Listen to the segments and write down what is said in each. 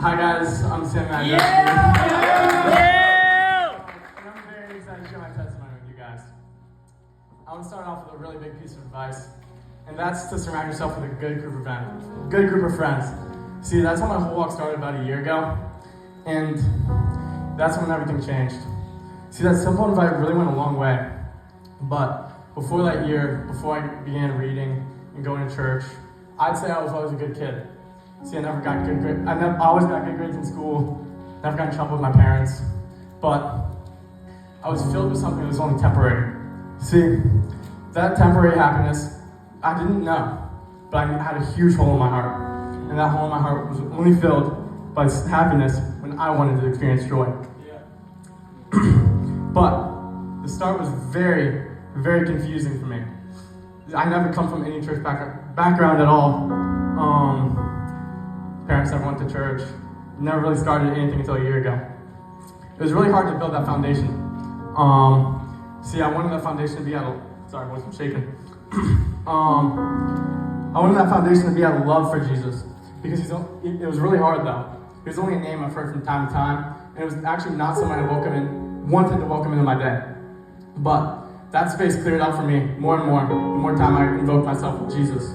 Hi guys, I'm Sam Magno. And I'm very excited to share my testimony with you guys. I want to start off with a really big piece of advice, and that's to surround yourself with a good group of friends. See, that's how my whole walk started about a year ago, and that's when everything changed. See, that simple advice really went a long way, but before that year, before I began reading and going to church, I'd say I was always a good kid. See, I never got good grades. I always got good grades in school, never got in trouble with my parents, but I was filled with something that was only temporary. See, that temporary happiness, I didn't know, but I had a huge hole in my heart. And that hole in my heart was only filled by happiness when I wanted to experience joy. But the start was very, very confusing for me. I never come from any church background at all. Parents never went to church. Never really started anything until a year ago. It was really hard to build that foundation. See, I wanted that foundation to be out of, sorry, voice was shaking. I wanted that foundation to be out of love for Jesus. Because it was really hard though. It was only a name I've heard from time to time. And it was actually not someone I wanted to welcome into my day. But that space cleared up for me more and more, the more time I invoked myself with Jesus.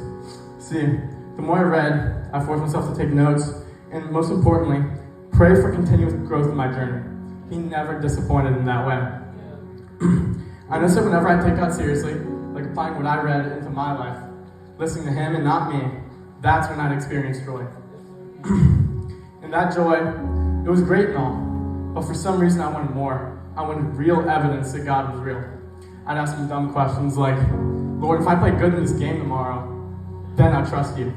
See, the more I read, I forced myself to take notes, and most importantly, pray for continuous growth in my journey. He never disappointed in that way. I noticed that whenever I take God seriously, like applying what I read into my life, listening to Him and not me, that's when I'd experience joy. And that joy, it was great and all, but for some reason I wanted more. I wanted real evidence that God was real. I'd ask Him dumb questions like, Lord, if I play good in this game tomorrow, then I trust you.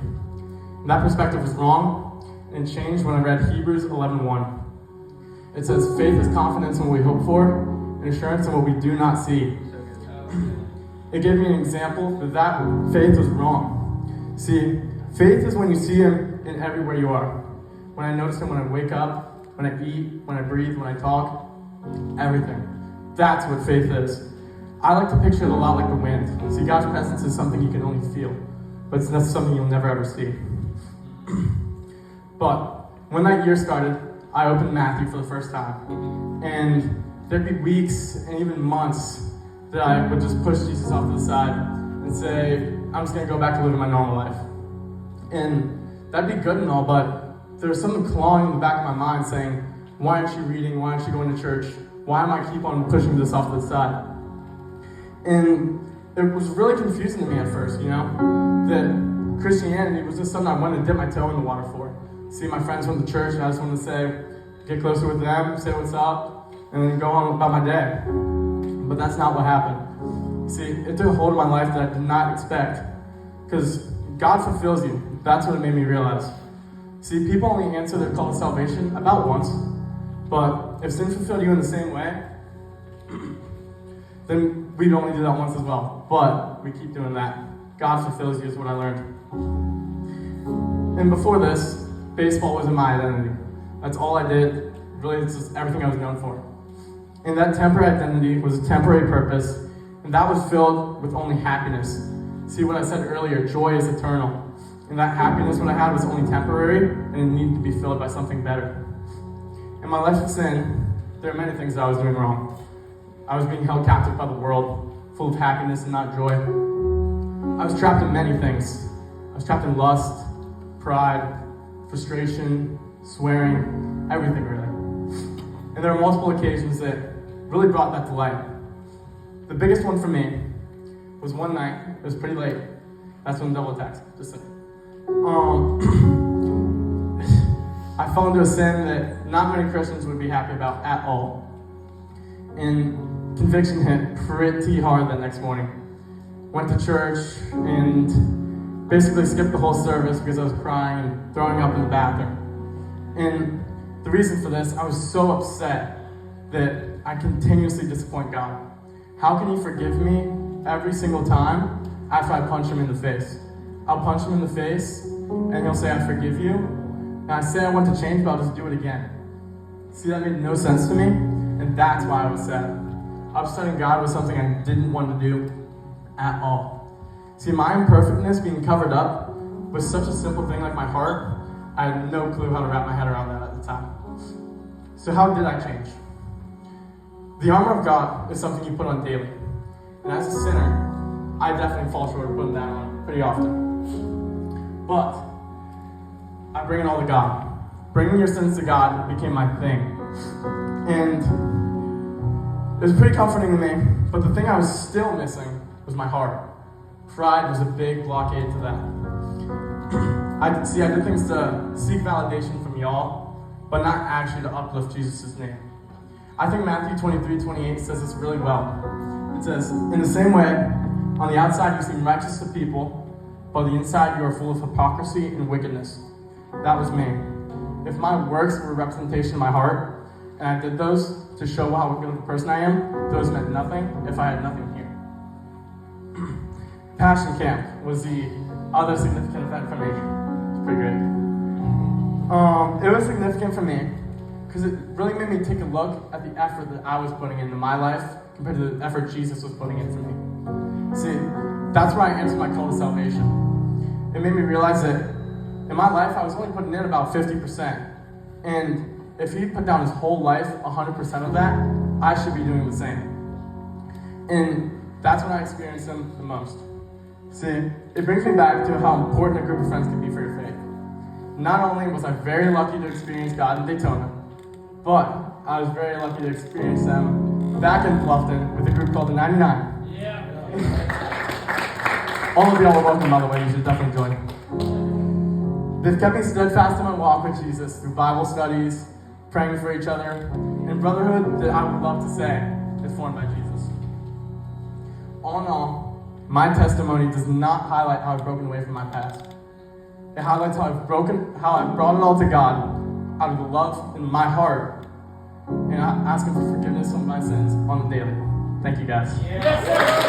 And that perspective was wrong and changed when I read Hebrews 11:1. It says, faith is confidence in what we hope for and assurance in what we do not see. It gave me an example that faith was wrong. See, faith is when you see Him in everywhere you are. When I notice Him when I wake up, when I eat, when I breathe, when I talk, everything. That's what faith is. I like to picture it a lot like the wind. See, God's presence is something you can only feel, but it's not something you'll never ever see. But when that year started, I opened Matthew for the first time. And there'd be weeks and even months that I would just push Jesus off to the side and say, I'm just going to go back to living my normal life. And that'd be good and all, but there was something clawing in the back of my mind saying, why aren't you reading? Why aren't you going to church? Why am I keep on pushing this off to the side? And it was really confusing to me at first, that Christianity was just something I wanted to dip my toe in the water for. See, my friends went to church and I just wanted to say, get closer with them, say what's up, and then go on about my day. But that's not what happened. See, it took a hold of my life that I did not expect. Because God fulfills you. That's what it made me realize. See, people only answer their call to salvation about once. But if sin fulfilled you in the same way, then we'd only do that once as well. But we keep doing that. God fulfills you is what I learned. And before this, baseball wasn't my identity. That's all I did. Really, it's just everything I was known for. And that temporary identity was a temporary purpose, and that was filled with only happiness. See what I said earlier, joy is eternal. And that happiness what I had was only temporary, and it needed to be filled by something better. In my life of sin, there are many things that I was doing wrong. I was being held captive by the world, full of happiness and not joy. I was trapped in many things. I was trapped in lust, pride, frustration, swearing, everything really. And there are multiple occasions that really brought that to light. The biggest one for me was one night. It was pretty late. That's when double text. Just saying. I fell into a sin that not many Christians would be happy about at all. And conviction hit pretty hard that next morning. Went to church and basically skipped the whole service because I was crying and throwing up in the bathroom. And the reason for this, I was so upset that I continuously disappoint God. How can He forgive me every single time after I punch Him in the face? I'll punch Him in the face and He'll say, I forgive you. And I say I want to change, but I'll just do it again. See, that made no sense to me, and that's why I was sad. Upsetting God was something I didn't want to do at all. See, my imperfectness being covered up was such a simple thing like my heart. I had no clue how to wrap my head around that. the time. So how did I change? The armor of God is something you put on daily. And as a sinner, I definitely fall short of putting that on pretty often. But I bring it all to God. Bringing your sins to God became my thing. And it was pretty comforting to me, but the thing I was still missing was my heart. Pride was a big blockade to that. I did things to seek validation from y'all, but not actually to uplift Jesus' name. I think Matthew 23:28 says this really well. It says, "In the same way, on the outside you seem righteous to people, but on the inside you are full of hypocrisy and wickedness." That was me. If my works were a representation of my heart, and I did those to show how good of a person I am, those meant nothing if I had nothing here. Passion Camp was the other significant event for me. It's pretty great. It was significant for me because it really made me take a look at the effort that I was putting into my life compared to the effort Jesus was putting in for me. See, that's where I answered my call to salvation. It made me realize that in my life, I was only putting in about 50%. And if he put down his whole life, 100% of that, I should be doing the same. And that's when I experienced him the most. See, it brings me back to how important a group of friends can be for your faith. Not only was I very lucky to experience God in Daytona, but I was very lucky to experience them back in Bluffton with a group called the 99. Yeah. All of y'all are welcome, by the way. You should definitely join. They've kept me steadfast in my walk with Jesus through Bible studies, praying for each other, and brotherhood that I would love to say is formed by Jesus. All in all, my testimony does not highlight how I've broken away from my past. It highlights how I've brought it all to God out of the love in my heart, and I ask Him for forgiveness of my sins on the daily. Thank you, guys. Yes, sir.